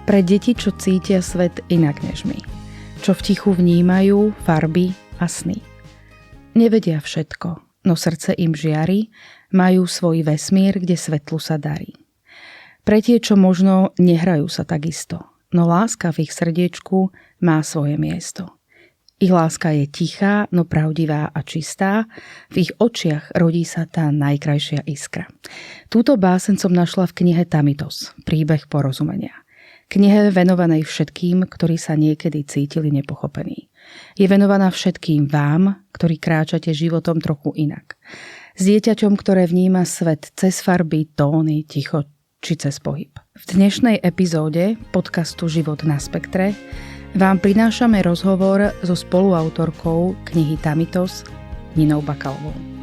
Pre deti, čo cítia svet inak než my. Čo v tichu vnímajú farby a sny. Nevedia všetko, no srdce im žiari, majú svoj vesmír, kde svetlu sa darí. Pre tie, čo možno nehrajú sa takisto, no láska v ich srdiečku má svoje miesto. Ich láska je tichá, no pravdivá a čistá, v ich očiach rodí sa tá najkrajšia iskra. Túto báseň som našla v knihe Tamitos, príbeh porozumenia. Knihe venovanej všetkým, ktorí sa niekedy cítili nepochopení. Je venovaná všetkým vám, ktorí kráčate životom trochu inak. S dieťaťom, ktoré vníma svet cez farby, tóny, ticho či cez pohyb. V dnešnej epizóde podcastu Život na spektre vám prinášame rozhovor so spoluautorkou knihy Tamitos, Ninou Bakalovou.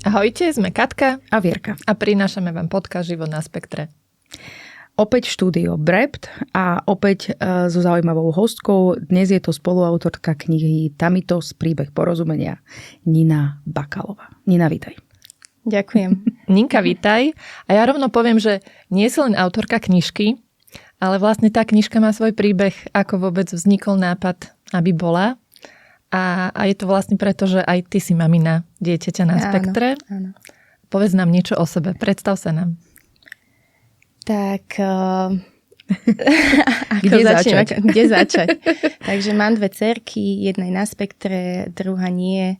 Ahojte, sme Katka a Vierka a prinášame vám podcast Život na spektre. Opäť štúdio Brept a opäť so zaujímavou hostkou. Dnes je to spoluautorka knihy Tamitos, príbeh porozumenia, Nina Bakalová. Nina, vítaj. Ďakujem. Ninka, vítaj. A ja rovno poviem, že nie si len autorka knižky, ale vlastne tá knižka má svoj príbeh, ako vôbec vznikol nápad, aby bola. A je to vlastne preto, že aj ty si mamina dieťaťa na spektre. Áno. Povedz nám niečo o sebe, predstav sa nám. Tak, Kde začať? Takže mám 2 dcerky, jednej na spektre, druhá nie.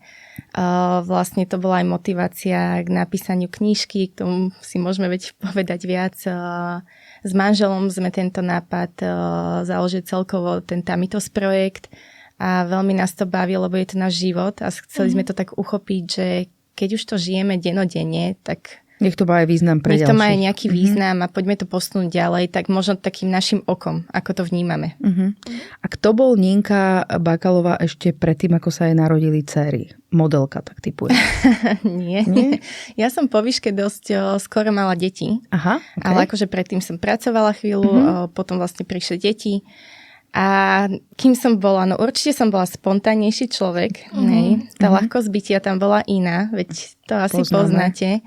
Vlastne to bola aj motivácia k napísaniu knižky, k tomu si môžeme povedať viac. S manželom sme tento nápad založili celkovo ten Tamitos projekt a veľmi nás to baví, lebo je to náš život a chceli sme to tak uchopiť, že keď už to žijeme denodenne, tak nech to má aj význam pre ďalších. Nech to má aj nejaký význam a poďme to posunúť ďalej, tak možno takým našim okom, ako to vnímame. A kto bol Ninka Bakalová ešte predtým, ako sa jej narodili dcery? Modelka, tak typuje. Nie. Ja som po výške dosť skoro mala deti. Aha, okay. Ale akože predtým som pracovala chvíľu, potom vlastne prišli deti. A kým som bola, no určite som bola spontánnejší človek. Tá ľahkosť bytia tam bola iná, veď to asi poznáte.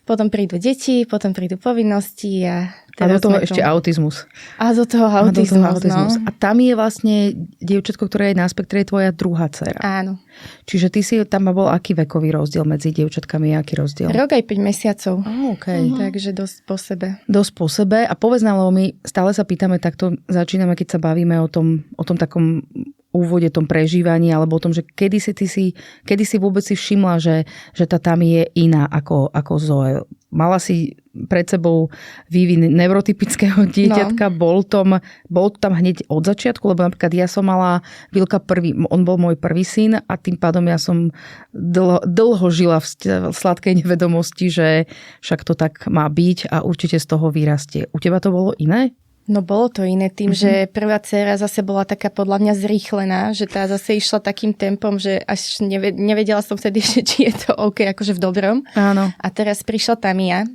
Potom prídu deti, potom prídu povinnosti a do toho ešte autizmus. A do toho autizmus. No. A tam je vlastne dievčatko, ktoré je na spektre, je tvoja druhá dcera. Áno. Čiže ty si tam bol aký vekový rozdiel medzi dievčatkami, aký rozdiel? Rok aj 5 mesiacov. Okay. Takže dosť po sebe. Dosť po sebe. A povedz nám, lebo my stále sa pýtame, takto začíname, keď sa bavíme o tom takom úvode, tom prežívaní, alebo o tom, že kedy si vôbec si všimla, že tá tam je iná ako Zoe. Mala si pred sebou vývin neurotypického dieťatka, bol tam hneď od začiatku, lebo napríklad ja som mala Vilka prvý, on bol môj prvý syn a tým pádom ja som dlho žila v sladkej nevedomosti, že však to tak má byť a určite z toho vyrastie. U teba to bolo iné? No bolo to iné tým, že prvá dcéra zase bola taká podľa mňa zrýchlená, že tá zase išla takým tempom, že až nevedela som vtedy, či je to OK, akože v dobrom. Áno. A teraz prišla Tamia,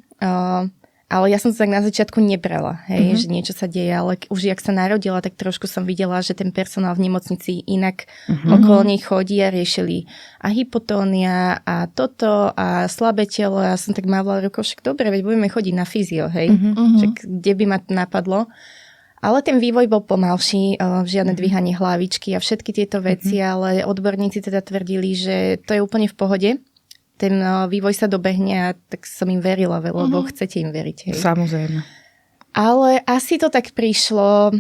ale ja som to tak na začiatku nebrala, že niečo sa deje, ale už jak sa narodila, tak trošku som videla, že ten personál v nemocnici inak okolo nej chodí a riešili a hypotónia a toto a slabé telo a ja som tak mávla rukou, však dobre, veď budeme chodiť na fyzio, však kde by ma to napadlo. Ale ten vývoj bol pomalší, žiadne dvíhanie hlavičky a všetky tieto veci, ale odborníci teda tvrdili, že to je úplne v pohode. Ten vývoj sa dobehne a tak som im verila, lebo chcete im veriť. Hej. Samozrejme. Ale asi to tak prišlo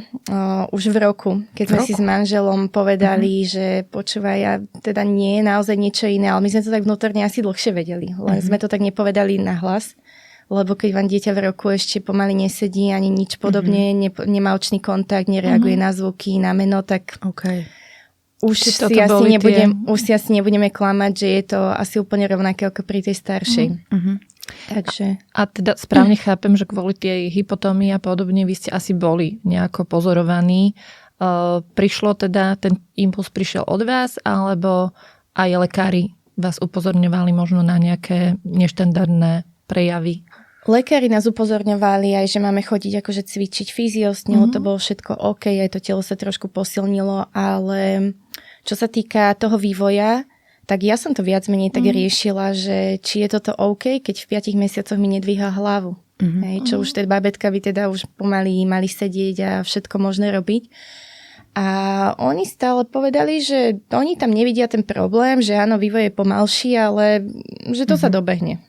už v roku, keď sme si s manželom povedali, že počúvaj, ja teda nie je naozaj niečo iné, ale my sme to tak vnútorne asi dlhšie vedeli. Len sme to tak nepovedali nahlas, lebo keď vám dieťa v roku ešte pomaly nesedí ani nič podobne, nemá očný kontakt, nereaguje na zvuky, na meno, tak... Okay. Už si asi nebudeme klamať, že je to asi úplne rovnaké ako pri tej staršej. Takže... A teda správne chápem, že kvôli tej hypotómii a podobne vy ste asi boli nejako pozorovaní. Prišlo teda, ten impuls prišiel od vás, alebo aj lekári vás upozorňovali možno na nejaké neštandardné prejavy? Lekári nás upozorňovali aj, že máme chodiť akože cvičiť fyzio, s ňou to bolo všetko OK, aj to telo sa trošku posilnilo, ale čo sa týka toho vývoja, tak ja som to viac menej tak riešila, že či je toto OK, keď v 5 mesiacoch mi nedvíha hlavu. Hej, čo už tie babetka by teda už pomaly mali sedieť a všetko možné robiť. A oni stále povedali, že oni tam nevidia ten problém, že áno, vývoj je pomalší, ale že to sa dobehne.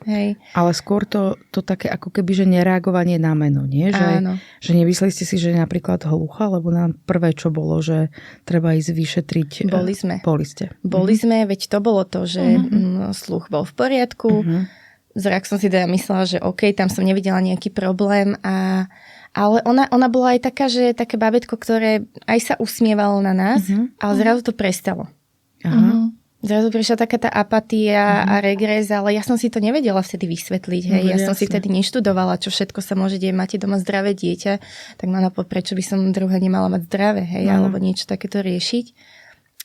Hej. Ale skôr to také ako keby, že nereagovanie na meno, nie? Áno. Že nemysleli ste si, že je napríklad hlucha, lebo nám prvé, čo bolo, že treba ísť vyšetriť. Boli sme. Boli sme, veď to bolo to, že sluch bol v poriadku. Zrak som si teda myslela, že OK, tam som nevidela nejaký problém ale ona bola aj taká, že také babetko, ktoré aj sa usmievalo na nás, ale zrazu to prestalo. Zrazu prišla taká tá apatia a regres, ale ja som si to nevedela vtedy vysvetliť. Hej. Ja som si vtedy neštudovala, čo všetko sa môže deť. Máte doma zdravé dieťa, tak ma napadlo, prečo by som druhé nemala mať zdravé, hej, alebo niečo takéto riešiť.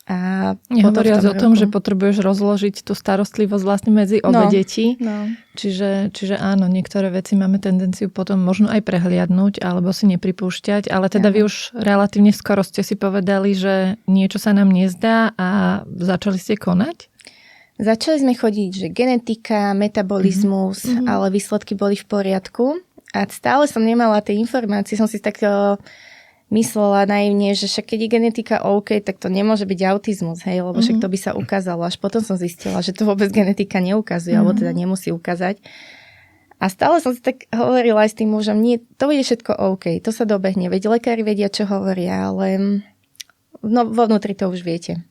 A nehovoriac o tom, že potrebuješ rozložiť tú starostlivosť vlastne medzi obe deti. No. Čiže áno, niektoré veci máme tendenciu potom možno aj prehliadnúť alebo si nepripúšťať, ale teda vy už relatívne skoro ste si povedali, že niečo sa nám nezdá a začali ste konať? Začali sme chodiť, že genetika, metabolizmus, ale výsledky boli v poriadku a stále som nemala tie informácie, som si tak myslela naivne, že však keď je genetika OK, tak to nemôže byť autizmus, hej, lebo však to by sa ukázalo. Až potom som zistila, že to vôbec genetika neukazuje, alebo teda nemusí ukázať. A stále som si tak hovorila aj s tým mužom, nie, to bude všetko OK, to sa dobehne, veď lekári vedia, čo hovoria, ale vo vnútri to už viete.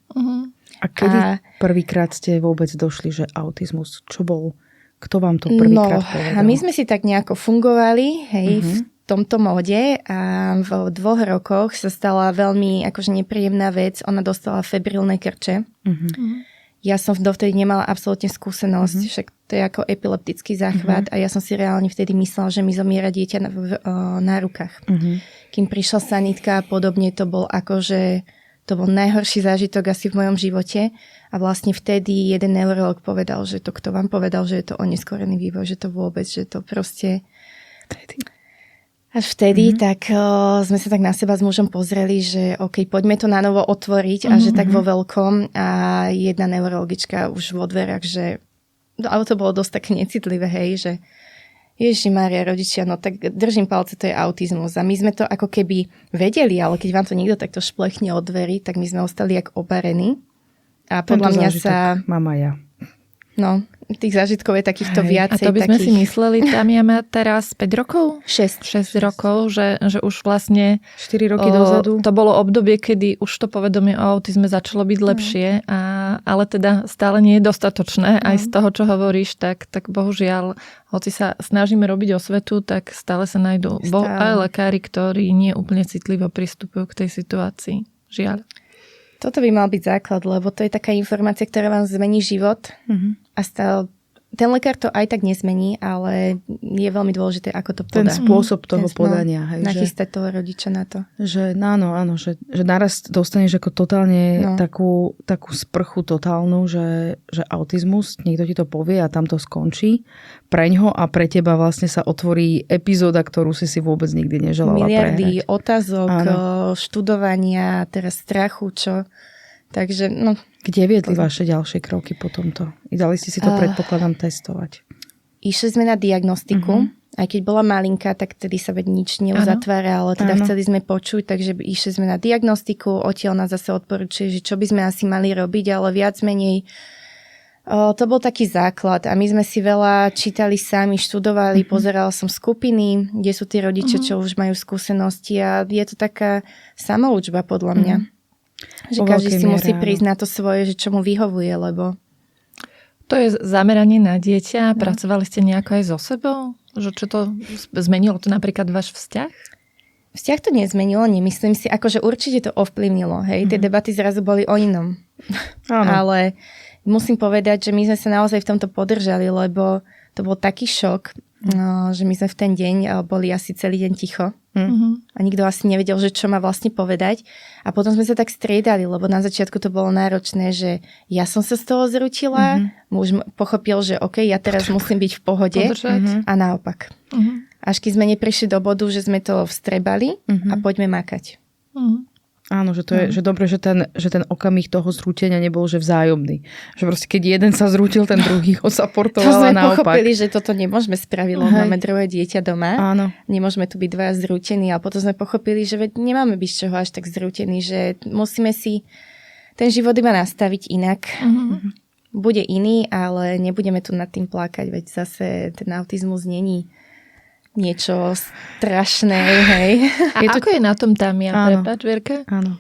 A kedy prvýkrát ste vôbec došli, že autizmus, čo bol? Kto vám to prvýkrát povedal? A my sme si tak nejako fungovali, hej, v tomto móde a v 2 rokoch sa stala veľmi akože nepríjemná vec. Ona dostala febrilné krče. Ja som dovtedy nemala absolútne skúsenosť, však to je ako epileptický záchvat a ja som si reálne vtedy myslela, že mi zomiera dieťa na rukách. Kým prišla sanitka a podobne, to bol akože to bol najhorší zážitok asi v mojom živote a vlastne vtedy jeden neurolog povedal, že to kto vám povedal, že je to oneskorený vývoj, že to vôbec, že to proste... Až vtedy, tak sme sa tak na seba s mužom pozreli, že OK, poďme to na novo otvoriť a že tak vo veľkom a jedna neurologička už vo dverách, že ale to bolo dosť tak necitlivé, hej, že Ježišmária, rodičia, no tak držím palce, to je autizmus a my sme to ako keby vedeli, ale keď vám to niekto takto šplechne od dverí, tak my sme ostali jak obarení a podľa mňa sa... Mám aj ja. No, tých zážitkov je takýchto viacej. A to by sme si mysleli, Tamia má teraz 5 rokov? 6 rokov, že už vlastne 4 roky dozadu. To bolo obdobie, kedy už to povedomie o autizme začalo byť lepšie, ale teda stále nie je dostatočné. Aj z toho, čo hovoríš, tak bohužiaľ, hoci sa snažíme robiť osvetu, tak stále sa nájdú aj lekári, ktorí nie úplne citlivo pristupujú k tej situácii. Žiaľ. Toto by mal byť základ, lebo to je taká informácia, ktorá vám zmení život a ten lekár to aj tak nezmení, ale je veľmi dôležité, ako to podá. Ten spôsob toho podania. Hej, nachystať toho rodiča na to. Že áno, že naraz dostaneš ako totálne takú sprchu totálnu, že autizmus, niekto ti to povie a tam to skončí. Preňho a pre teba vlastne sa otvorí epizóda, ktorú si vôbec nikdy neželala miliardy prehrať. Otázok, študovania, teraz strachu, čo... Takže, no... Kde viedli vaše ďalšie kroky po tomto? I dali ste si to, predpokladám, testovať. Išli sme na diagnostiku. Aj keď bola malinká, tak tedy sa veď nič neuzatvára, ale teda chceli sme počuť, takže išli sme na diagnostiku. Odtiaľ nás zase odporúčili, že čo by sme asi mali robiť, ale viac menej to bol taký základ. A my sme si veľa čítali sami, študovali, pozerala som skupiny, kde sú tí rodičia, čo už majú skúsenosti a je to taká samoučba podľa mňa. Že každý si musí prísť na to svoje, že čo mu vyhovuje, lebo... To je zameranie na dieťa. Pracovali ste nejako aj so sebou? Že čo to zmenilo to napríklad váš vzťah? Vzťah to nezmenilo, nemyslím si. Akože určite to ovplyvnilo. Hej, tie debaty zrazu boli o inom. Ale musím povedať, že my sme sa naozaj v tomto podržali, lebo to bol taký šok, že my sme v ten deň boli asi celý deň ticho. A nikto asi nevedel, že čo má vlastne povedať. A potom sme sa tak striedali, lebo na začiatku to bolo náročné, že ja som sa z toho zrútila, muž pochopil, že OK, ja teraz musím byť v pohode a naopak. Až keď sme neprišli do bodu, že sme to vstrebali a poďme makať. Áno, že to je že dobre, že ten okamih toho zrútenia nebol že vzájomný. Že proste keď jeden sa zrútil, ten druhý ho supportoval a naopak. To sme pochopili, že toto nemôžeme spraviť, lebo máme druhé dieťa doma. Áno. Nemôžeme tu byť dvaja zrútení a potom sme pochopili, že nemáme byť z čoho až tak zrútení, že musíme si ten život iba nastaviť inak. Bude iný, ale nebudeme tu nad tým plakať, veď zase ten autizmus není niečo strašné, hej. A ako je na tom Tamia? Prepáč, Vierka? Áno.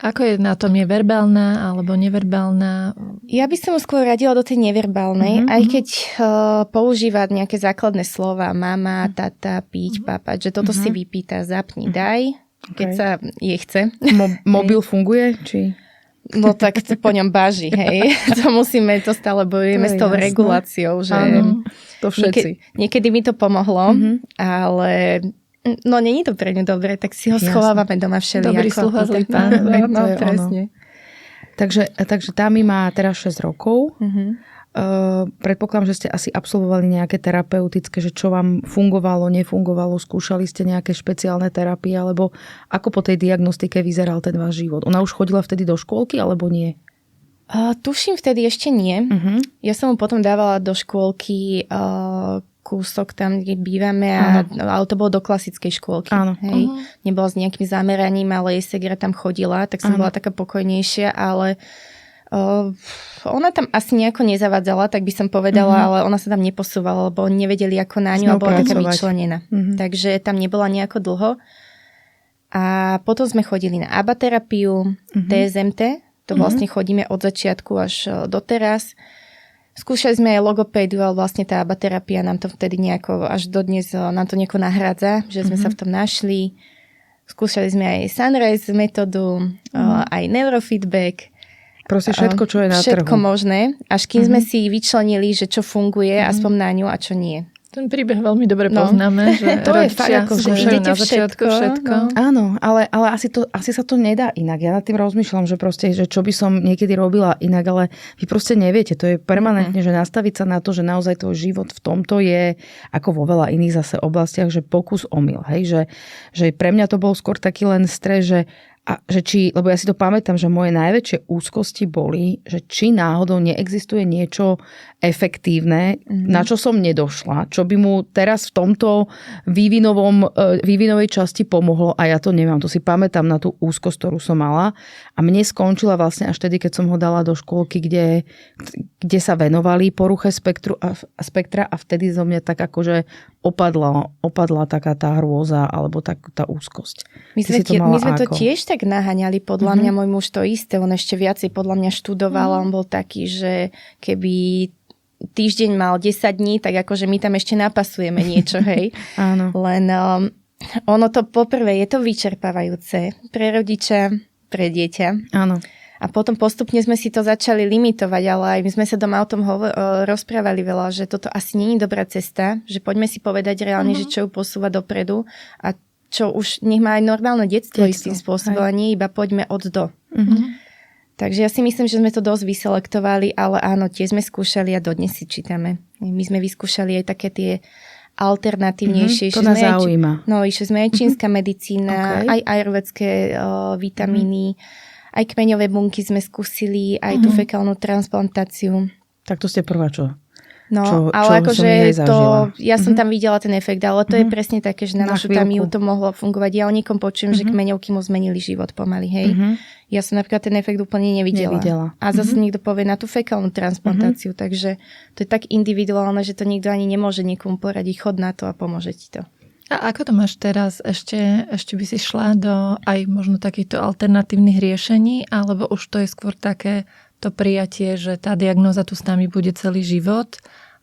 Ako je na tom? Je verbálna alebo neverbálna? Ja by som ho skôr radila do tej neverbálnej, aj keď používa nejaké základné slova, mama, tata, piť, papať, že toto si vypýta, zapni, daj, keď sa je chce. Mobil funguje? Či... No tak to po ňom báži, hej. To stále bojujeme s tou reguláciou, že to všetci. Niekedy mi to pomohlo, ale no není to pre ňu dobre, tak si ho schovávame doma všelijako. Dobrý sluha, zlý pán. No, presne. Takže Tami má teraz 6 rokov. Predpokladám, že ste asi absolvovali nejaké terapeutické, že čo vám fungovalo, nefungovalo, skúšali ste nejaké špeciálne terapie, alebo ako po tej diagnostike vyzeral ten váš život? Ona už chodila vtedy do škôlky, alebo nie? Tuším, vtedy ešte nie. Ja som mu potom dávala do škôlky kúsok tam, kde bývame, ale to bolo do klasickej škôlky. Áno. Hej. Nebola s nejakým zameraním, ale jej segra tam chodila, tak som bola taká pokojnejšia, ale ona tam asi nejako nezavadzala, tak by som povedala, ale ona sa tam neposúvala, lebo nevedeli ako na ňu a bola taká vyčlenená. Takže tam nebola nejako dlho. A potom sme chodili na ABA terapiu, TSMT, to vlastne chodíme od začiatku až doteraz. Skúšali sme aj logopédiu, ale vlastne tá ABA terapia nám to vtedy nejako, až dodnes nám to nejako nahrádza, že sme sa v tom našli. Skúšali sme aj Sunrise metódu, aj neurofeedback. Proste všetko, čo je na trhu. Všetko možné, až kým sme si vyčlenili, že čo funguje, aspoň na ňu a čo nie. Ten príbeh veľmi dobre poznáme, že to je fakt, ako že idete na začiatku všetko. No. Áno, ale asi sa to nedá inak. Ja nad tým rozmýšľam, že proste, že čo by som niekedy robila inak, ale vy proste neviete. To je permanentne, že nastaviť sa na to, že naozaj tvoj život v tomto je ako vo veľa iných zase oblastiach, že pokus omyl. Hej? Že pre mňa to bol skôr taký len stres, lebo ja si to pamätám, že moje najväčšie úzkosti boli, že či náhodou neexistuje niečo efektívne, na čo som nedošla, čo by mu teraz v tomto vývinovej časti pomohlo a ja to nemám. To si pamätám na tú úzkosť, ktorú som mala a mne skončila vlastne až tedy, keď som ho dala do škôlky, kde sa venovali poruche spektra a vtedy zo mňa tak akože opadla taká tá hrôza alebo tá úzkosť. My sme to tiež tak naháňali, podľa mňa môj muž to isté, on ešte viacej podľa mňa študoval, on bol taký, že keby týždeň mal 10 dní, tak akože my tam ešte napasujeme niečo, hej. Áno. Len ono to poprvé je to vyčerpávajúce pre rodiča, pre dieťa. Áno. A potom postupne sme si to začali limitovať, ale aj my sme sa doma o tom rozprávali veľa, že toto asi nie je dobrá cesta, že poďme si povedať reálne, že čo ju posúva dopredu a čo už nech má aj normálne detstvo istým spôsobom, a nie iba poďme od do. Takže ja si myslím, že sme to dosť vyselektovali, ale áno, tie sme skúšali a dodnes si čítame. My sme vyskúšali aj také tie alternatívnejšie. To nás zaujíma. Išli sme aj čínska medicína, aj ajurvédske vitamíny, aj kmeňové bunky sme skúsili, aj tú fekálnu transplantáciu. Tak to ste prvá čo? No, ale akože ja som tam videla ten efekt, ale to je presne také, že na našu Tamiu to mohlo fungovať. Ja o niekom počujem, že kmeňovky mu zmenili život pomaly, hej. Ja som napríklad ten efekt úplne nevidela. A zase niekto povie na tú fekálnu transplantáciu, takže to je tak individuálne, že to nikto ani nemôže niekomu poradiť, chod na to a pomôže ti to. A ako to máš teraz? Ešte by si šla do aj možno takýchto alternatívnych riešení, alebo už to je skôr také to prijatie, že tá diagnóza tu s nami bude celý život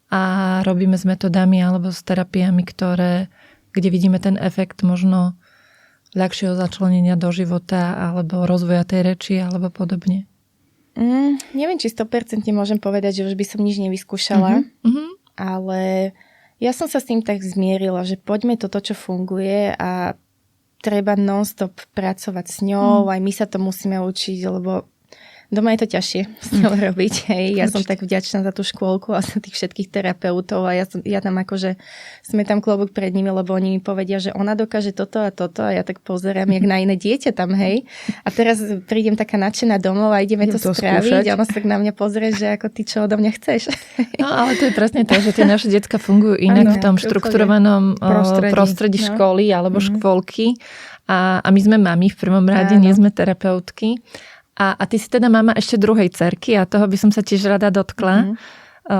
a robíme s metodami alebo s terapiami, kde vidíme ten efekt možno ľahšieho začlenenia do života alebo rozvoja tej reči alebo podobne? Neviem, či 100% môžem povedať, že už by som nič nevyskúšala, ale ja som sa s tým tak zmierila, že poďme toto, čo funguje a treba non-stop pracovať s ňou, aj my sa to musíme učiť, lebo Doma je to ťažšie s ňou robiť. Hej. Ja som tak vďačná za tú škôlku a za tých všetkých terapeutov a ja tam akože sme tam klobúk pred nimi, lebo oni mi povedia, že ona dokáže toto a toto a ja tak pozerám, jak na iné dieťa tam, hej. A teraz prídem taká nadšená domov a ideme to spraviť a ona sa tak na mňa pozrie, že ako ty čo odo mňa chceš. No ale to je presne to, že tie naše decká fungujú inak v tom štrukturovanom prostredí školy alebo škôlky a my sme mami v prvom rade, nie sme terapeutky. A ty si teda mama ešte druhej dcerky a toho by som sa tiež rada dotkla.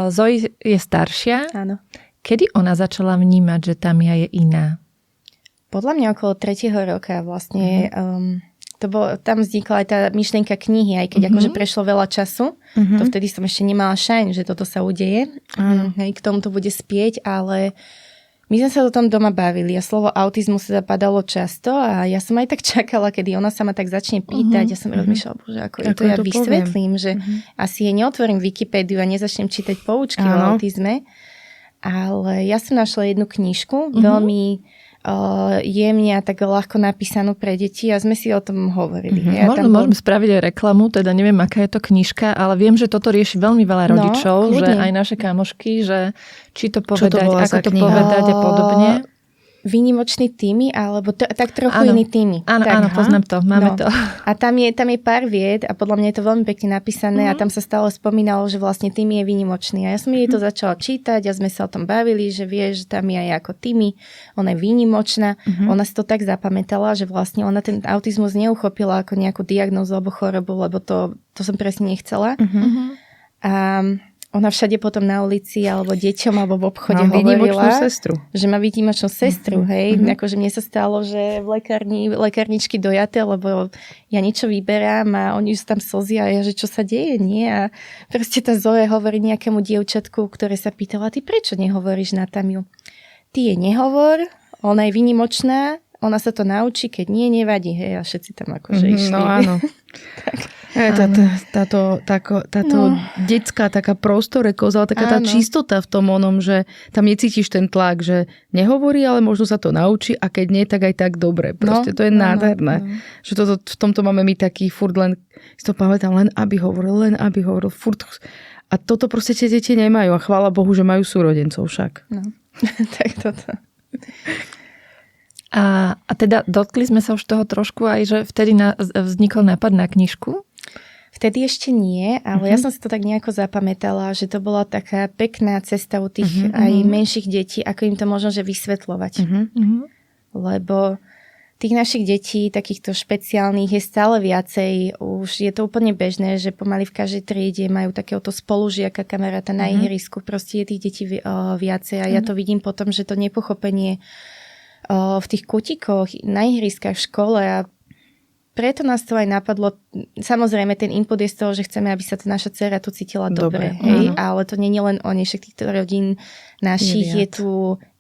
Zoe je staršia. Áno. Kedy ona začala vnímať, že Tamia je iná? Podľa mňa okolo 3. roka vlastne. Tam vznikla aj tá myšlienka knihy, aj keď akože prešlo veľa času. To vtedy som ešte nemala šajn, že toto sa udeje. Hej, k tomu to bude spieť, ale my sme sa o tom doma bavili a slovo autizmus sa zapadalo často a ja som aj tak čakala, kedy ona sa ma tak začne pýtať. Ja som rozmýšľala, bože, ako to ja vysvetlím, že asi jej neotvorím Wikipédiu a nezačnem čítať poučky o autizme. Ale ja som našla jednu knižku, veľmi jemne a tak ľahko napísanú pre deti a sme si o tom hovorili. Môžeme spraviť aj reklamu, teda neviem, aká je to knižka, ale viem, že toto rieši veľmi veľa rodičov, že aj naše kamošky, že či to povedať, ako to povedať a podobne. Výnimočný týmy, alebo tak trochu iný týmy. Áno, poznám to, máme to. A tam je pár vied a podľa mňa je to veľmi pekne napísané a tam sa stále spomínalo, že vlastne týmy je výnimočný. A ja som jej to začala čítať a sme sa o tom bavili, že vie, že tam je ako týmy, ona je výnimočná. Ona si to tak zapamätala, že vlastne ona ten autizmus neuchopila ako nejakú diagnózu alebo chorobu, lebo to som presne nechcela. A ona všade potom na ulici alebo deťom alebo v obchode hovorila, že má výnimočnú sestru, hej. Akože mne sa stalo, že v lekárničky dojaté, lebo ja niečo vyberám a oni už tam slzia a ja, že čo sa deje, nie? A proste tá Zoe hovorí nejakému dievčatku, ktoré sa pýtala, ty prečo nehovoríš na Tamiu? Ty jej nehovor, ona je výnimočná, ona sa to naučí, keď nie, nevadí, hej, a všetci tam akože išli. No áno. Táto detská taká prostorekosť, ale taká tá čistota v tom onom, že tam necítiš ten tlak, že nehovorí, ale možno sa to naučí a keď nie, tak aj tak dobre. Proste to je nádherné. Že v tomto máme my taký furt len, si to pamätám, len aby hovoril, furt. A toto proste tie deti nemajú a chvála Bohu, že majú súrodencov však. No, tak toto. A teda dotkli sme sa už toho trošku aj, že vtedy vznikol nápad na knižku? Vtedy ešte nie, ale ja som si to tak nejako zapamätala, že to bola taká pekná cesta u tých aj menších detí, ako im to možno že vysvetľovať. Lebo tých našich detí, takýchto špeciálnych, je stále viacej. Už je to úplne bežné, že pomaly v každej triede majú takéhoto spolužiaka, kamaráta na ihrisku. Proste je tých detí viacej a ja to vidím potom, že to nepochopenie v tých kutikoch, na ihriskách, v škole a preto nás to aj napadlo. Samozrejme, ten input je z toho, že chceme, aby sa tá naša dcera tu cítila dobre. Hej? Ale to nie je len o nej, však týchto rodín našich je tu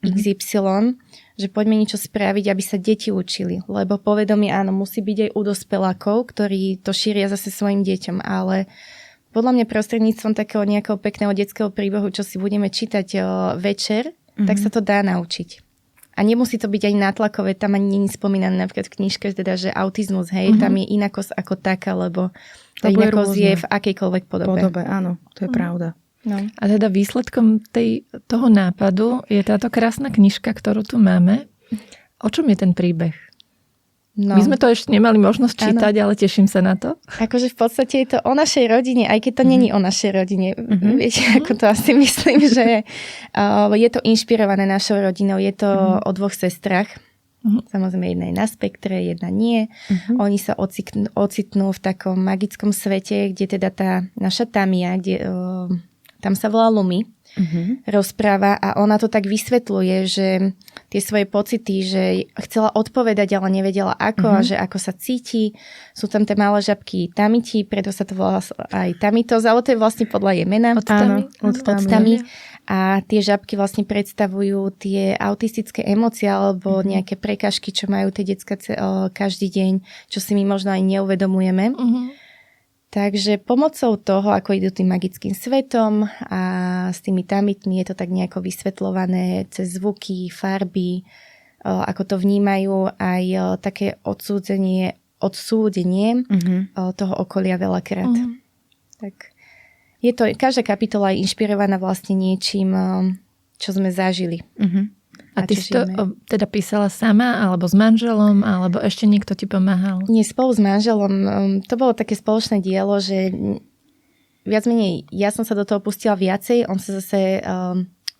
XY, že poďme niečo spraviť, aby sa deti učili. Lebo povedomie, áno, musí byť aj u dospelákov, ktorí to šíria zase svojim deťom, ale podľa mňa prostredníctvom takého nejakého pekného detského príbehu, čo si budeme čítať večer, tak sa to dá naučiť. A nemusí to byť aj nátlakové, tam ani nie je spomínané napríklad v knižke, teda, že autizmus, hej, tam je inakosť ako taká, lebo tá inakosť je v akejkoľvek podobe. Áno, to je pravda. No. A teda výsledkom toho nápadu je táto krásna knižka, ktorú tu máme. O čom je ten príbeh? No. My sme to ešte nemali možnosť čítať, ale teším sa na to. Akože v podstate je to o našej rodine, aj keď to není o našej rodine. Viete, ako to asi myslím, že je to inšpirované našou rodinou. Je to o dvoch sestrach. Samozrejme, jedna je na spektre, jedna nie. Oni sa ocitnú v takom magickom svete, kde teda tá naša Tamia, tam sa volá Lumi, rozpráva a ona to tak vysvetľuje, že tie svoje pocity, že chcela odpovedať, ale nevedela ako a že ako sa cíti. Sú tam tie malé žabky Tamiti, preto sa to volá aj Tamitos, ale to je vlastne podľa jej mena. Od Tami. A tie žabky vlastne predstavujú tie autistické emócie alebo nejaké prekažky, čo majú tie decká každý deň, čo si my možno aj neuvedomujeme. Takže pomocou toho, ako idú tým magickým svetom a s tými tamitmi je to tak nejako vysvetľované cez zvuky, farby, ako to vnímajú, aj také odsúdenie toho okolia veľakrát. Tak je to, každá kapitola je inšpirovaná vlastne niečím, čo sme zažili. A ty si to teda písala sama, alebo s manželom, alebo ešte niekto ti pomáhal? Nie, spolu s manželom. To bolo také spoločné dielo, že viac menej ja som sa do toho pustila viacej, on sa zase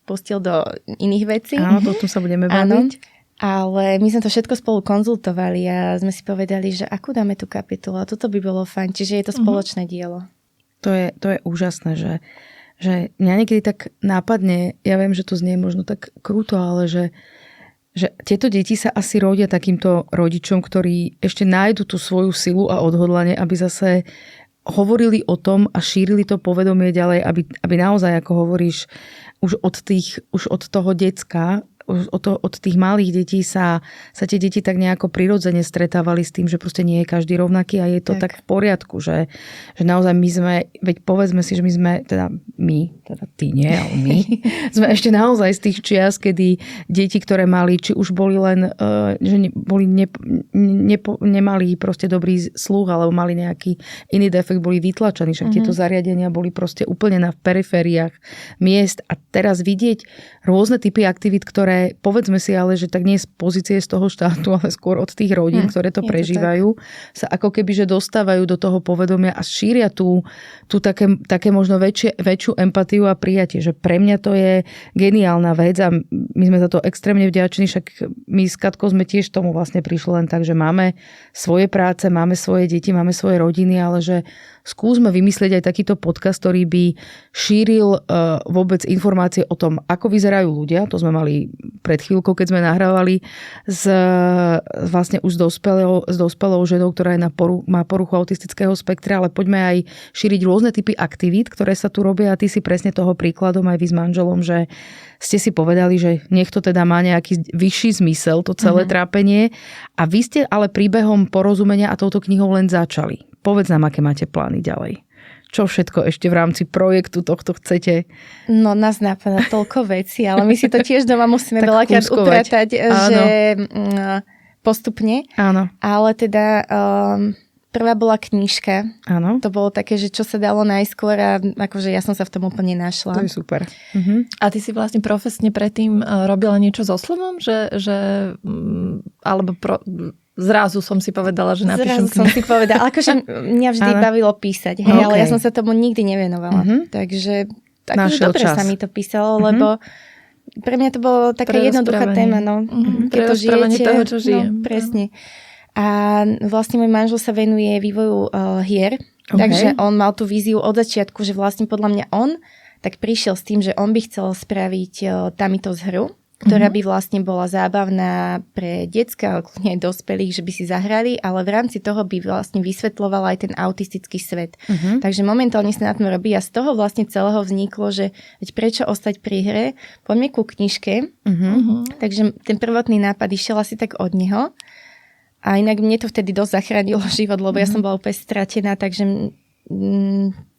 pustil do iných vecí. Áno, o tom sa budeme baviť. Ale my sme to všetko spolu konzultovali a sme si povedali, že akú dáme tú kapitolu a toto by bolo fajn. Čiže je to spoločné dielo. To je úžasné, že mňa niekedy tak nápadne, ja viem, že to znie možno tak kruto, ale že tieto deti sa asi rodia takýmto rodičom, ktorí ešte nájdu tú svoju silu a odhodlanie, aby zase hovorili o tom a šírili to povedomie ďalej, aby naozaj, ako hovoríš, už od toho decka, od tých malých detí sa tie deti tak nejako prirodzene stretávali s tým, že proste nie je každý rovnaký a je to tak v poriadku, že naozaj my sme, veď povedzme si, že my sme, teda ty nie, ale my, sme ešte naozaj z tých čias, kedy deti, ktoré mali, či už boli len, že nemali proste dobrý sluch, alebo mali nejaký iný defekt, boli vytlačení, však tieto zariadenia boli proste úplne na perifériách miest a teraz vidieť rôzne typy aktivít, ktoré povedzme si ale, že tak nie z pozície z toho štátu, ale skôr od tých rodín, ktoré to prežívajú, sa ako keby, že dostávajú do toho povedomia a šíria tú také možno väčšiu empatiu a prijatie, že pre mňa to je geniálna vec a my sme za to extrémne vďační, však my s Katkou sme tiež tomu vlastne prišli len tak, že máme svoje práce, máme svoje deti, máme svoje rodiny, ale že skúsme vymyslieť aj takýto podcast, ktorý by šíril vôbec informácie o tom, ako vyzerajú ľudia. To sme mali pred chvíľkou, keď sme nahrávali vlastne už s dospelou ženou, ktorá má poruchu autistického spektra, ale poďme aj šíriť rôzne typy aktivít, ktoré sa tu robia a ty si presne toho príkladom aj vy s manželom, že ste si povedali, že nech to teda má nejaký vyšší zmysel, to celé trápenie a vy ste ale príbehom porozumenia a touto knihou len začali. Povedz nám, aké máte plány ďalej. Čo všetko ešte v rámci projektu tohto chcete? No, nás napadá toľko vecí, ale my si to tiež doma musíme veľakrát upratať, že postupne. Áno. Ale teda prvá bola knižka. Áno. To bolo také, že čo sa dalo najskôr a akože ja som sa v tom úplne našla. To je super. A ty si vlastne profesne predtým robila niečo so slovom? Zrazu som si povedala, že napíšem Zrazu som si povedala, akože mňa vždy bavilo písať, ale ja som sa tomu nikdy nevenovala. Takže dobre sa mi to písalo, lebo pre mňa to bolo taká jednoduchá téma. Keď to žijete, toho, čo žije. Presne. A vlastne môj manžel sa venuje vývoju hier, takže on mal tú víziu od začiatku, že vlastne podľa mňa on tak prišiel s tým, že on by chcel spraviť Tamitos hru, ktorá by vlastne bola zábavná pre decka, ale kľudne aj dospelých, že by si zahrali, ale v rámci toho by vlastne vysvetľovala aj ten autistický svet. Takže momentálne sa na tom robí a z toho vlastne celého vzniklo, že prečo ostať pri hre, poďme ku knižke. Takže ten prvotný nápad išiel asi tak od neho. A inak mne to vtedy dosť zachránilo život, lebo ja som bola úplne stratená, takže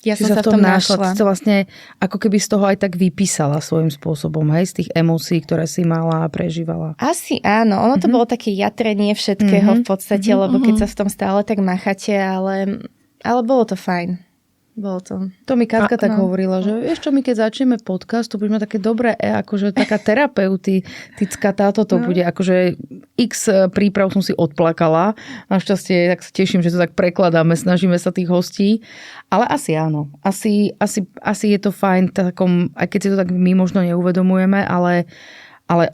ja som sa v tom našla. Ty to vlastne ako keby z toho aj tak vypísala svojím spôsobom, hej? Z tých emócií, ktoré si mala a prežívala. Asi áno. Ono to bolo také jatrenie všetkého v podstate, lebo keď sa v tom stále tak macháte, ale bolo to fajn. Bolo to. To mi Katka tak hovorila, že vieš čo, my keď začneme podcast, to budeme také dobré, akože taká terapeutická táto to bude, akože x príprav som si odplakala. Našťastie, tak sa teším, že to tak prekladáme, snažíme sa tých hostí. Ale asi áno. Asi je to fajn, takom, aj keď si to tak my možno neuvedomujeme, ale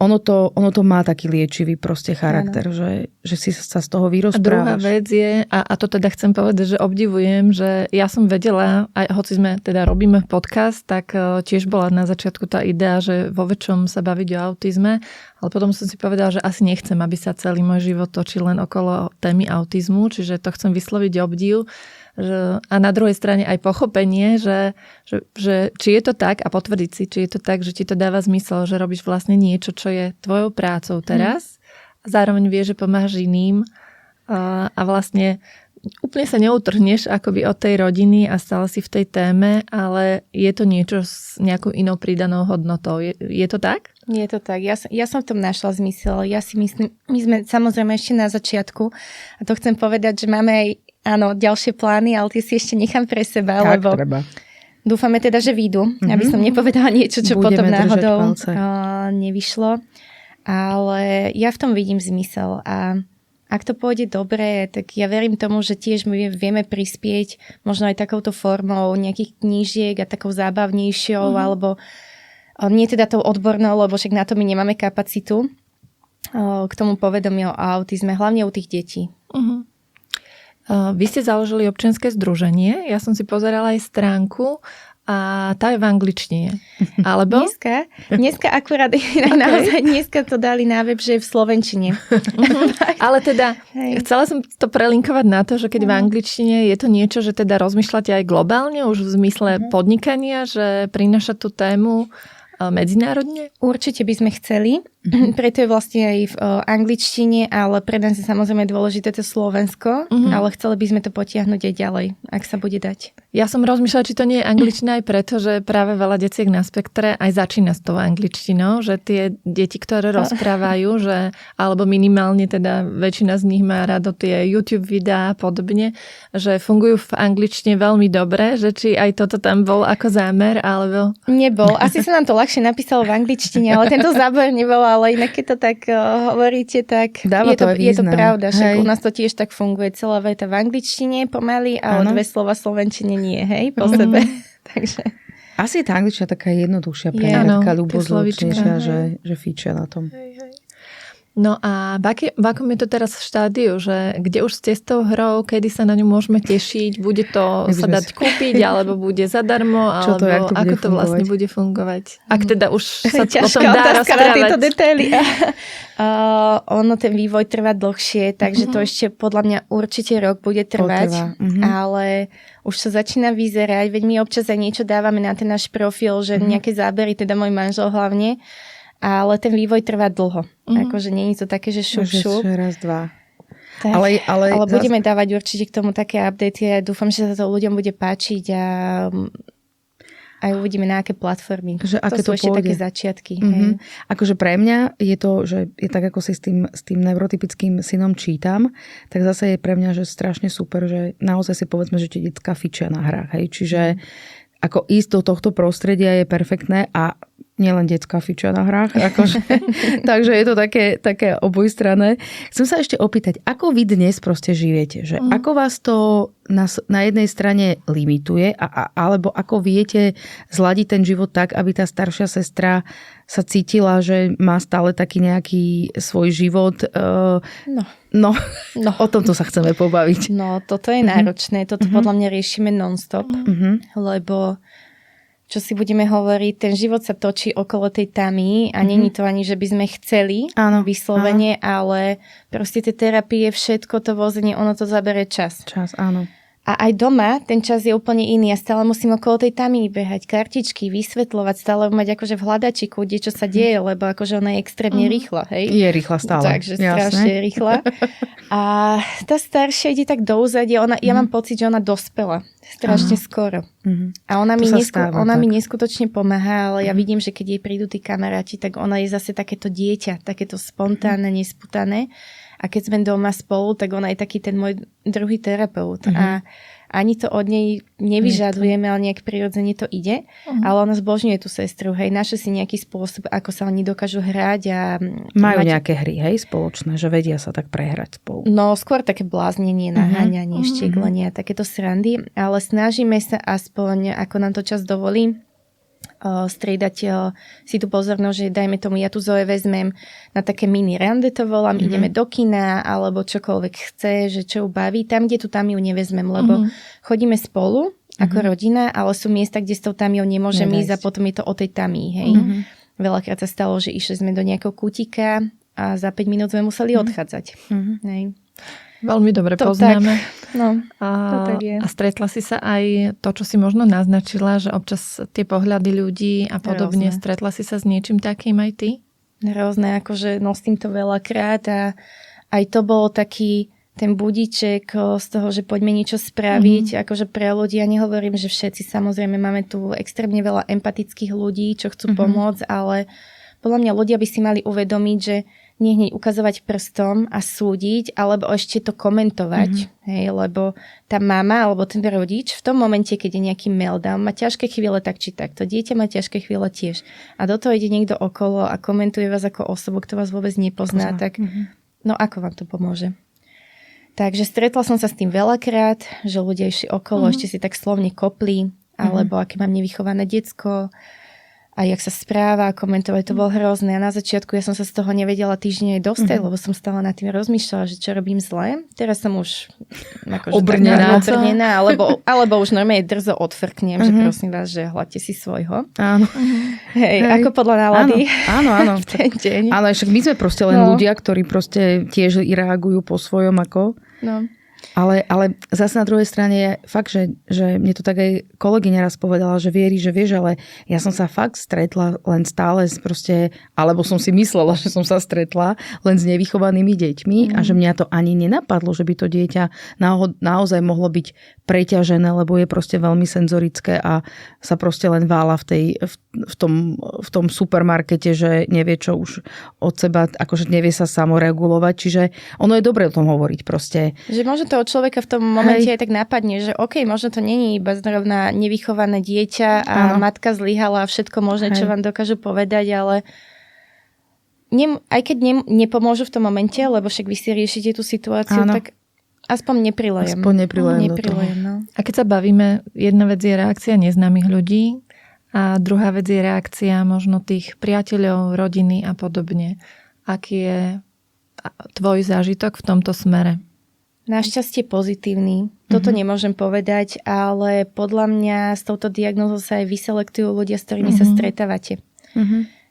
ono to má taký liečivý proste charakter, že si sa z toho vyrozprávaš. A druhá vec je, a to teda chcem povedať, že obdivujem, že ja som vedela, aj hoci sme teda robíme podcast, tak tiež bola na začiatku tá idea, že vo väčšom sa baviť o autizme, ale potom som si povedala, že asi nechcem, aby sa celý môj život točil len okolo témy autizmu, čiže to chcem vysloviť obdiv. A na druhej strane aj pochopenie, že či je to tak a potvrdiť si, či je to tak, že ti to dáva zmysel, že robíš vlastne niečo, čo je tvojou prácou teraz a zároveň vieš, že pomáhaš iným a vlastne úplne sa neutrhneš akoby od tej rodiny a stále si v tej téme, ale je to niečo s nejakou inou pridanou hodnotou. Je to tak? Je to tak. Ja som v tom našla zmysel. Ja si myslím, my sme samozrejme ešte na začiatku a to chcem povedať, že máme aj áno, ďalšie plány, ale tie si ešte nechám pre seba, Tak, lebo treba. dúfame teda, že vyjdu, aby som nepovedala niečo, čo Budeme potom náhodou držať palce. nevyšlo. Ale ja v tom vidím zmysel a ak to pôjde dobre, tak ja verím tomu, že tiež my vieme prispieť možno aj takouto formou nejakých knížiek a takou zábavnejšou, alebo nie teda tou odbornou, lebo však na to my nemáme kapacitu k tomu povedomiu o autizme, hlavne u tých detí. Vy ste založili občianske združenie, ja som si pozerala aj stránku a tá je v angličtine. Alebo? Dneska akurát, naozaj dneska to dali na web, že je v slovenčine. Ale teda, chcela som to prelinkovať na to, že keď v angličtine je to niečo, že teda rozmýšľate aj globálne, už v zmysle podnikania, že prináša tú tému medzinárodne? Určite by sme chceli, preto je vlastne aj v angličtine, ale pre nás je samozrejme dôležité to Slovensko, ale chceli by sme to potiahnuť aj ďalej, ak sa bude dať. Ja som rozmýšľala, či to nie je angličtina aj preto, že práve veľa deciek na spektre aj začína s tou angličtinou, že tie deti, ktoré rozprávajú, že, alebo minimálne teda väčšina z nich má rado tie YouTube videá a podobne, že fungujú v angličtine veľmi dobre, že či aj toto tam bol ako zámer, alebo... Nebol. Asi sa nám to ľahšie napísalo v angličtine, ale tento záber nebol, ale inak keď to tak hovoríte, tak je to pravda. Však u nás to tiež tak funguje. Celá veta v angličtine pomaly, ale dve slova v slovenčine nie, hej, po sebe. Takže... Asi je tá angličtina taká jednoduchšia pre taká ľubozlučnejšia, že fíčia na tom. No a v akom je to teraz v štádiu, že kde už ste s tou hrou, kedy sa na ňu môžeme tešiť, bude to sa dať kúpiť, alebo bude zadarmo, alebo ako to vlastne bude fungovať? Ak teda už sa o tom dá rozprávať. Tieto detaily. Ono, ten vývoj trvá dlhšie, takže to ešte podľa mňa určite rok bude trvať, ale už sa začína vyzerať, veď my občas aj niečo dávame na ten náš profil, že nejaké zábery, teda môj manžel hlavne, ale ten vývoj trvá dlho. Akože nie je to také, že šup. Raz, dva. Tak, ale budeme dávať určite k tomu také updaty a dúfam, že sa to ľuďom bude páčiť a aj uvidíme na aké platformy. Že to sú ešte také začiatky. Akože pre mňa je to, že je tak, ako si s tým neurotypickým synom čítam, tak zase je pre mňa, že strašne super, že naozaj si povedzme, že tie decká fičia na hrách. Hej? Čiže ako ísť do tohto prostredia je perfektné a nielen detská fičia na hrách. Akože, takže je to také obojstranné. Chcem sa ešte opýtať, ako vy dnes proste žijete? Že ako vás to na jednej strane limituje alebo ako viete zladiť ten život tak, aby tá staršia sestra sa cítila, že má stále taký nejaký svoj život? No, o tomto sa chceme pobaviť. No, toto je náročné. Toto podľa mňa riešime non-stop, lebo čo si budeme hovoriť, ten život sa točí okolo tej Tami a není to ani, že by sme chceli vyslovene, ale proste tie terapie, všetko to vozenie, ono to zabere čas. Áno. A aj doma ten čas je úplne iný. Ja stále musím okolo tej Tami behať, kartičky, vysvetľovať, stále mať akože v hľadačiku, čo sa deje, lebo akože ona je extrémne rýchla, hej? Je rýchla stále. Takže strašne rýchla. A tá staršia ide tak do úzadia, ja mám pocit, že ona dospela strašne skoro. A ona mi neskutočne pomáha, ale ja vidím, že keď jej prídu tí kamaráti, tak ona je zase takéto dieťa, takéto spontánne, nesputané. A keď sme doma spolu, tak ona je taký ten môj druhý terapeut. A ani to od nej nevyžadujeme, ale nejak prirodzene to ide. Ale ona zbožňuje tú sestru. Hej, naše si nejaký spôsob, ako sa oni dokážu hrať. A majú nejaké hry, hej, spoločné, že vedia sa tak prehrať spolu. No, skôr také bláznenie, naháňanie, štieglenie a takéto srandy. Ale snažíme sa aspoň, ako nám to čas dovolí, striedať si tu pozornosť, že dajme tomu, ja tu Zoe vezmem na také mini rande, to volám, ideme do kina, alebo čokoľvek chce, že čo ju baví, tam, kde tu Tamiu nevezmem, lebo chodíme spolu ako rodina, ale sú miesta, kde s tou Tamiou nemôžem ísť a potom je to o tej Tamii, hej. Veľakrát sa stalo, že išli sme do nejakého kútika a za 5 minút sme museli odchádzať. Hej. Veľmi dobre poznáme. To tak je. A stretla si sa aj to, čo si možno naznačila, že občas tie pohľady ľudí a podobne. Rôzne. Stretla si sa s niečím takým aj ty? Rôzne, akože nosím to veľakrát a aj to bol taký ten budíček z toho, že poďme niečo spraviť, akože pre ľudí. Ja nehovorím, že všetci, samozrejme máme tu extrémne veľa empatických ľudí, čo chcú pomôcť, ale podľa mňa ľudia by si mali uvedomiť, že nie hneď ukazovať prstom a súdiť, alebo ešte to komentovať. Hej, lebo tá mama alebo ten rodič v tom momente, keď je nejaký meltdown, má ťažké chvíle tak či tak. To dieťa má ťažké chvíle tiež. A do toho ide niekto okolo a komentuje vás ako osobu, kto vás vôbec nepozná. Tak no ako vám to pomôže? Takže stretla som sa s tým veľakrát, že ľudia išli okolo, ešte si tak slovne kopli, alebo aké mám nevychované decko, a jak sa správa, komentovať, to bolo hrozné. A na začiatku ja som sa z toho nevedela týždne dostať, lebo som stále nad tým rozmýšľala, že čo robím zle. Teraz som už akože obrnená, alebo už normálne drzo odfrknem, že prosím vás, že hľadte si svojho. Áno. Hej, ako podľa nálady. Áno. v ten deň. Ale však my sme proste len ľudia, ktorí proste tiež reagujú po svojom ako... No. Ale zase na druhej strane je fakt, že mne to tak aj kolegyňa raz povedala, že vieš, ale ja som sa fakt stretla len stále proste, alebo som si myslela, že som sa stretla len s nevychovanými deťmi a že mňa to ani nenapadlo, že by to dieťa naozaj mohlo byť preťažené, lebo je proste veľmi senzorické a sa proste len vála v tom supermarkete, že nevie čo už od seba, akože nevie sa samoregulovať, čiže ono je dobre o tom hovoriť proste. Že možno toho človeka v tom momente aj tak napadne, že OK, možno to není iba zrovna nevychované dieťa a matka zlyhala a všetko možné, čo vám dokážu povedať, ale aj keď nepomôžu v tom momente, lebo však vy si riešite tú situáciu, tak aspoň neprilejem. No. A keď sa bavíme, jedna vec je reakcia neznámych ľudí a druhá vec je reakcia možno tých priateľov, rodiny a podobne. Aký je tvoj zážitok v tomto smere? Našťastie pozitívny. Toto nemôžem povedať, ale podľa mňa s touto diagnózou sa aj vyselektujú ľudia, s ktorými sa stretávate.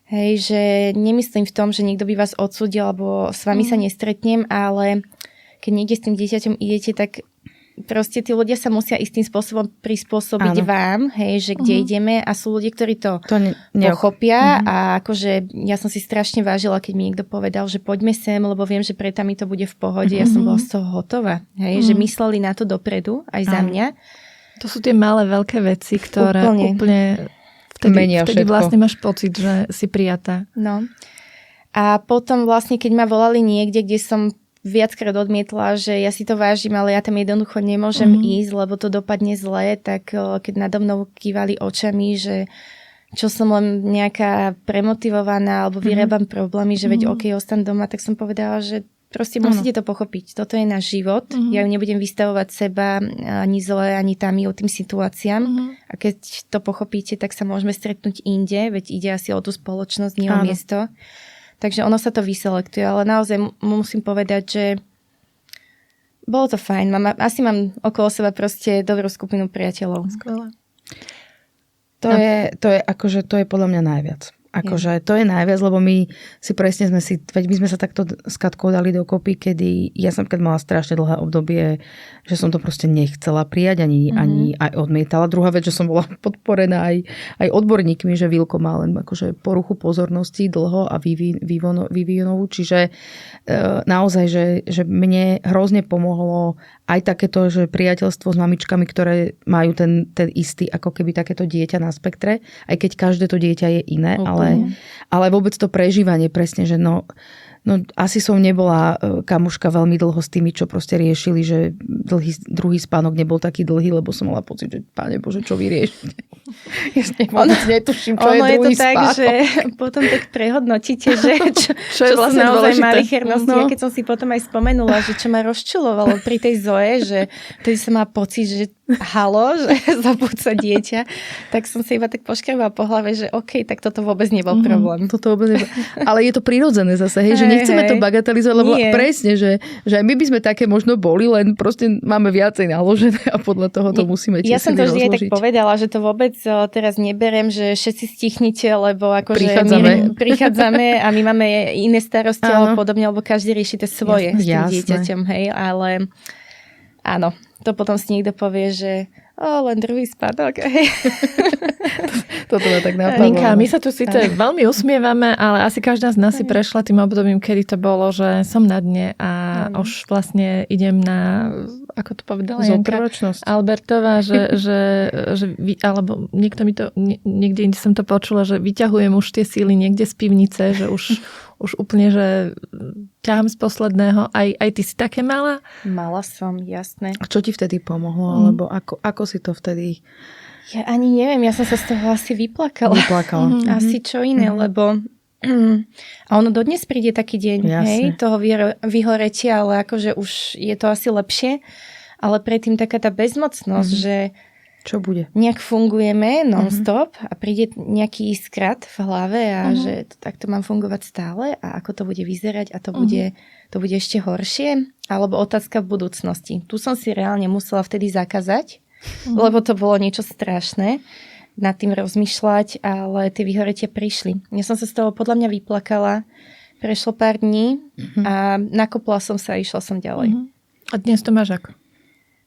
Hej, že nemyslím v tom, že niekto by vás odsúdil, alebo s vami sa nestretnem, ale keď niekde s tým dieťaťom idete, tak proste tí ľudia sa musia istým spôsobom prispôsobiť vám, hej, že kde ideme, a sú ľudia, ktorí to pochopia a akože ja som si strašne vážila, keď mi niekto povedal, že poďme sem, lebo viem, že pre mi to bude v pohode. Ja som bola z toho hotová, hej, že mysleli na to dopredu aj za mňa. To sú tie malé, veľké veci, ktoré úplne vtedy vlastne máš pocit, že si prijatá. No. A potom vlastne, keď ma volali niekde, kde som viackrát odmietla, že ja si to vážim, ale ja tam jednoducho nemôžem ísť, lebo to dopadne zle, tak keď nado mnou kývali očami, že čo som len nejaká premotivovaná alebo vyrábam problémy, že veď OK, ostan doma, tak som povedala, že proste musíte to pochopiť. Toto je náš život. Ja ju nebudem vystavovať seba ani zle, ani tým situáciám. A keď to pochopíte, tak sa môžeme stretnúť inde, veď ide asi o tú spoločnosť, nie o miesto. Takže ono sa to vyselektuje, ale naozaj musím povedať, že bolo to fajn. Asi mám okolo seba proste dobrú skupinu priateľov. Skvelé. To je akože, to je podľa mňa najviac. Akože to je najviac, lebo my sme sa takto s Katkou dali dokopy, kedy ja som keď mala strašne dlhé obdobie, že som to proste nechcela prijať, ani aj odmietala. Druhá vec, že som bola podporená aj odborníkmi, že Vilko má len akože poruchu pozornosti dlho a vývinovú, čiže naozaj, že mne hrozne pomohlo aj takéto, že priateľstvo s mamičkami, ktoré majú ten istý, ako keby takéto dieťa na spektre, aj keď každé to dieťa je iné, ale vôbec to prežívanie presne, že no asi som nebola kamuška veľmi dlho s tými, čo proste riešili, že druhý spánok nebol taký dlhý, lebo som mala pocit, že Páne Bože, čo vy riešite? Ja vôbec netuším, čo je druhý spánok. Ono je to tak, že potom tak prehodnotíte, že čo je vlastne sú naozaj malichernosti. Ja keď som si potom aj spomenula, že čo ma rozčulovalo pri tej Zoe, že tedy som mala pocit, že halo, že zabúca dieťa, tak som si iba tak poškrebala po hlave, že OK, tak toto vôbec nebol problém. Toto vôbec nebol. Ale je to prirodzené zase, hej, že nechceme to bagatelizovať, lebo presne, že aj my by sme také možno boli, len proste máme viacej naložené a podľa toho to musíme tiež ja som to vždy aj tak povedala, že to vôbec teraz neberiem, že všetci stichnite, lebo akože prichádzame a my máme iné starosti alebo podobne, lebo každý rieši to svoje s tým dieťaťom, hej, ale áno, to potom si niekto povie, že len druhý spánok. Toto ma tak napadlo. Ninka, my sa tu síce veľmi usmievame, ale asi každá z nás si prešla tým obdobím, kedy to bolo, že som na dne a už vlastne idem na, ako to povedala Janka Albertová, že alebo niekto mi to, niekde som to počula, že vyťahujem už tie síly niekde z pivnice, že už už úplne, že ťahám z posledného. Aj ty si také mala? Mala som, jasné. A čo ti vtedy pomohlo? Alebo ako si to vtedy... Ja ani neviem, ja som sa z toho asi vyplakala. Asi čo iné, lebo a ono dodnes príde taký deň, hej, toho vyhoretia, ale akože už je to asi lepšie. Ale predtým taká tá bezmocnosť, že čo bude? Nejak fungujeme non-stop a príde nejaký skrat v hlave a že takto mám fungovať stále a ako to bude vyzerať a to bude ešte horšie. Alebo otázka v budúcnosti. Tu som si reálne musela vtedy zakázať, lebo to bolo niečo strašné nad tým rozmýšľať, ale tie vyhoretia prišli. Ja som sa z toho podľa mňa vyplakala, prešlo pár dní a nakopla som sa a išla som ďalej. A dnes to máš ako?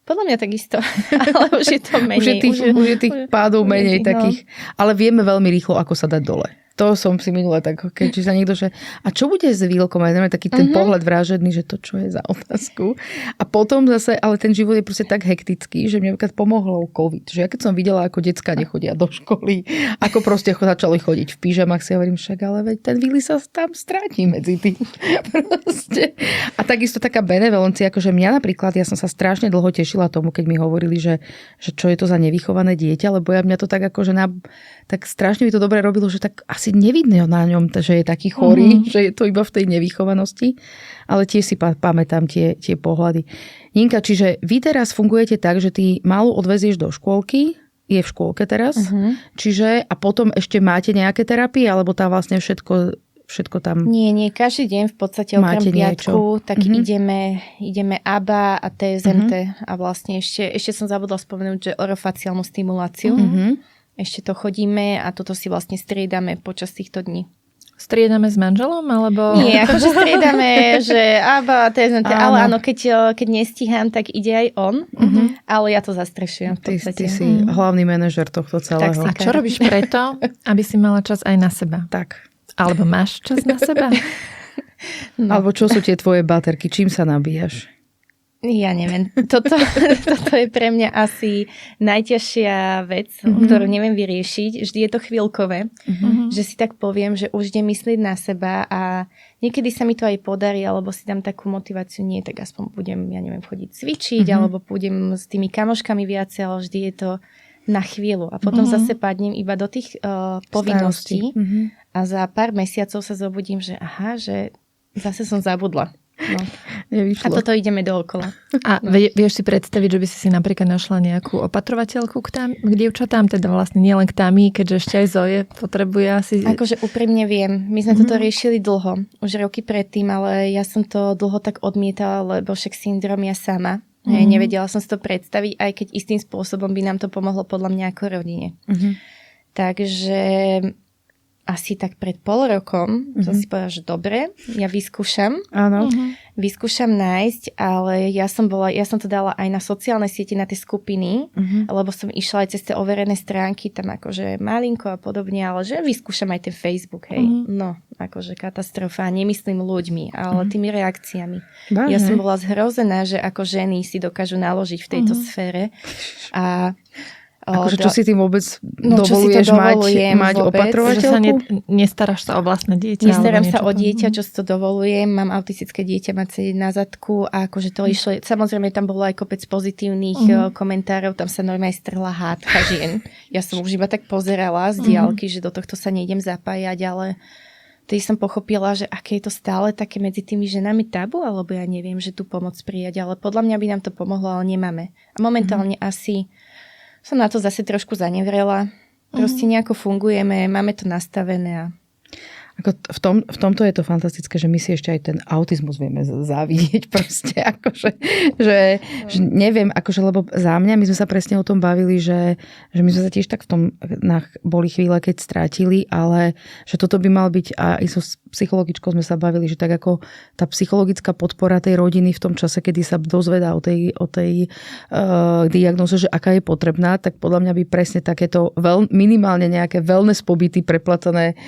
Podľa mňa takisto, ale už je to menej. Už je tých pádov menej takých. Ale vieme veľmi rýchlo, ako sa dať dole. To som si minula tak, keď sa niekto, že a čo bude s výlkom? A taký ten pohľad vražedný, že to čo je za otázku. A potom zase, ale ten život je proste tak hektický, že mne pomohlo COVID. Že ja keď som videla, ako decká nechodia do školy, ako proste začali chodiť v pyžamách, si hovorím, však ale veď ten Vili sa tam stráti medzi tým. Proste. A takisto taká benevolencia, akože mňa napríklad, ja som sa strašne dlho tešila tomu, keď mi hovorili, že čo je to za nevychované dieťa, lebo mňa to tak akože tak strašne mi to dobre robilo, že tak asi nevidno na ňom, že je taký chorý, že je to iba v tej nevychovanosti, ale tiež si pamätám tie pohľady. Ninka, čiže vy teraz fungujete tak, že ty malú odvezieš do škôlky, je v škôlke teraz, čiže a potom ešte máte nejaké terapie, alebo tá vlastne všetko tam... Nie, každý deň v podstate okrem piatku, tak ideme ABA a TSMT a vlastne ešte som zabudla spomenúť, že orofaciálnu stimuláciu. Ešte to chodíme a toto si vlastne striedame počas týchto dní. Striedame s manželom, alebo... Nie, akože striedame, že ABA, TSMT, ale áno, keď nestíham, tak ide aj on, ale ja to zastrešujem v podstate. Ty si hlavný manažer tohto celého. A čo robíš preto, aby si mala čas aj na seba? Tak. Alebo máš čas na seba? Alebo čo sú tie tvoje baterky? Čím sa nabíjaš? Ja neviem. Toto je pre mňa asi najťažšia vec, ktorú neviem vyriešiť. Vždy je to chvíľkové, že si tak poviem, že už idem myslieť na seba a niekedy sa mi to aj podarí, alebo si dám takú motiváciu, nie, tak aspoň budem, ja neviem, chodiť cvičiť, alebo budem s tými kamoškami viacej, ale vždy je to na chvíľu. A potom zase padnem iba do tých povinností a za pár mesiacov sa zobudím, že že zase som zabudla. No. A toto ideme dookola. A vieš si predstaviť, že by si napríklad našla nejakú opatrovateľku k dievčatám, teda vlastne nielen k Tami, keďže ešte aj Zoe potrebuje asi... Akože úprimne viem. My sme toto riešili dlho, už roky predtým, ale ja som to dlho tak odmietala, lebo však syndrom ja sama. Nevedela som si to predstaviť, aj keď istým spôsobom by nám to pomohlo podľa mňa ako rodine. Takže... asi tak pred pol rokom som si povedala, že dobre, ja vyskúšam. Áno. Vyskúšam nájsť, ale ja som to dala aj na sociálne siete, na tie skupiny, lebo som išla aj cez tie overené stránky, tam akože malinko a podobne, ale že vyskúšam aj ten Facebook, hej. No, akože katastrofa, nemyslím ľuďmi, ale tými reakciami. Ja som bola zhrozená, že ako ženy si dokážu naložiť v tejto sfére a akože čo si tým vôbec dovoluješ mať opatrovateľku? Že sa nestaráš sa o vlastné dieťa? Nestarám sa o dieťa, čo si to dovolujem. Mám autistické dieťa, má sedieť na zadku a akože to išlo. Samozrejme, tam bolo aj kopec pozitívnych komentárov, tam sa normálne strhla hádka žien. Ja som už iba tak pozerala z diaľky, že do tohto sa nejdem zapájať, ale tedy som pochopila, že aké je to stále také medzi tými ženami tabu, alebo ja neviem, že tu pomoc prijať, ale podľa mňa by nám to pomohlo, ale nemáme. A momentálne asi som na to zase trošku zanevrela. Proste nejako fungujeme, máme to nastavené a ako v tomto je to fantastické, že my si ešte aj ten autizmus vieme závidieť proste, akože, že neviem, akože, lebo za mňa, my sme sa presne o tom bavili, že my sme sa tiež tak v tom, boli chvíle, keď strátili, ale že toto by mal byť, a i so psychologičkou sme sa bavili, že tak ako tá psychologická podpora tej rodiny v tom čase, kedy sa dozvedá o tej diagnóze, že aká je potrebná, tak podľa mňa by presne takéto minimálne nejaké wellness pobyty preplatané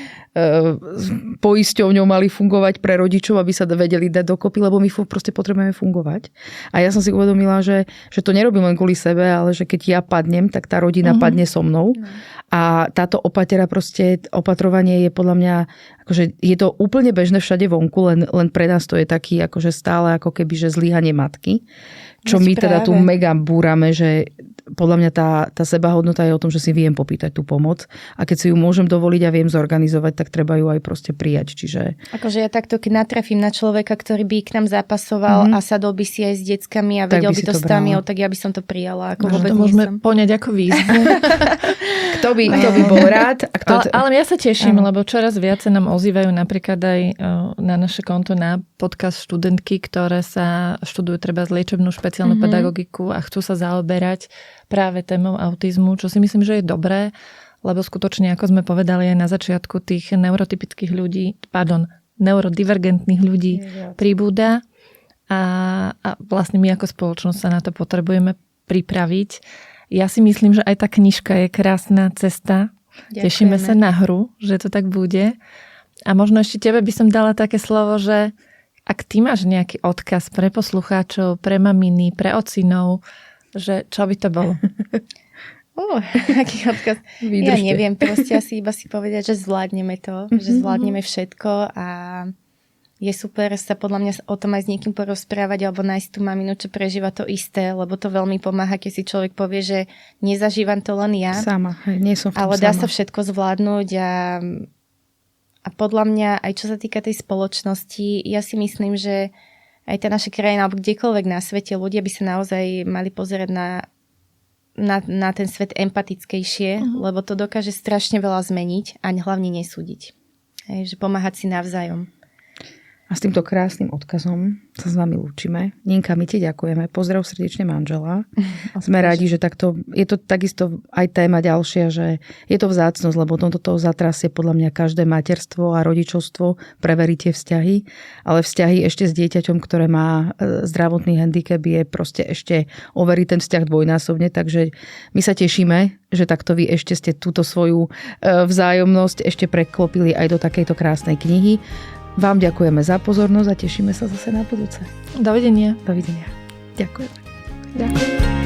poisťovňou mali fungovať pre rodičov, aby sa vedeli dať dokopy, lebo my proste potrebujeme fungovať. A ja som si uvedomila, že to nerobím len kvôli sebe, ale že keď ja padnem, tak tá rodina padne so mnou. A táto opatrovanie je podľa mňa, akože je to to úplne bežné všade vonku, len pre nás to je taký akože stále ako keby, že zlyhanie matky. Čo my teda tu mega búrame, že podľa mňa tá sebahodnota je o tom, že si viem popýtať tú pomoc a keď si ju môžem dovoliť a viem zorganizovať, tak treba ju aj proste prijať. Čiže... Akože ja takto, keď natrafím na človeka, ktorý by k nám zapasoval a sadol by si aj s deckami a vedel by to s Tamiou, tak ja by som to prijala. Ako vôbec to môžeme poňať ako výzvu. Kto by bol rád? Ale ja sa teším, lebo čoraz viac sa nám ozývajú napríklad aj na naše konto na podcast študentky, ktoré sa študujú treba liečebnú špeciálnu pedagogiku a chcú sa zaoberať práve témou autizmu, čo si myslím, že je dobré, lebo skutočne, ako sme povedali aj na začiatku, tých neurodivergentných ľudí pribúda a vlastne my ako spoločnosť sa na to potrebujeme pripraviť. Ja si myslím, že aj tá knižka je krásna cesta. Ďakujeme. Tešíme sa na hru, že to tak bude. A možno ešte tebe by som dala také slovo, že ak ty máš nejaký odkaz pre poslucháčov, pre maminy, pre ocinov, že čo by to bolo? Aký odkaz? Ja neviem, proste asi iba si povedať, že zvládneme to, že zvládneme všetko a je super sa podľa mňa o tom aj s niekým porozprávať alebo nájsť tú maminu, čo prežíva to isté, lebo to veľmi pomáha, keď si človek povie, že nezažívam to len ja. Sama, nie som v tom ale dá sa všetko zvládnuť a podľa mňa, aj čo sa týka tej spoločnosti, ja si myslím, že aj tá naša krajina, alebo kdekoľvek na svete, ľudia by sa naozaj mali pozerať na ten svet empatickejšie, lebo to dokáže strašne veľa zmeniť a hlavne nesúdiť. Že pomáhať si navzájom. A s týmto krásnym odkazom sa s vami lúčime. Ninka, my ti ďakujeme. Pozdrav srdečne manžela. Sme radi, že takto, je to takisto aj téma ďalšia, že je to vzácnosť, lebo toto zatrasie podľa mňa každé materstvo a rodičovstvo, preveriť tie vzťahy, ale vzťahy ešte s dieťaťom, ktoré má zdravotný handicap, je proste ešte overiť ten vzťah dvojnásobne, takže my sa tešíme, že takto vy ešte ste túto svoju vzájomnosť ešte preklopili aj do takejto krásnej knihy. Vám ďakujeme za pozornosť a tešíme sa zase na budúce. Dovidenia. Dovidenia. Ďakujem. Ďakujem.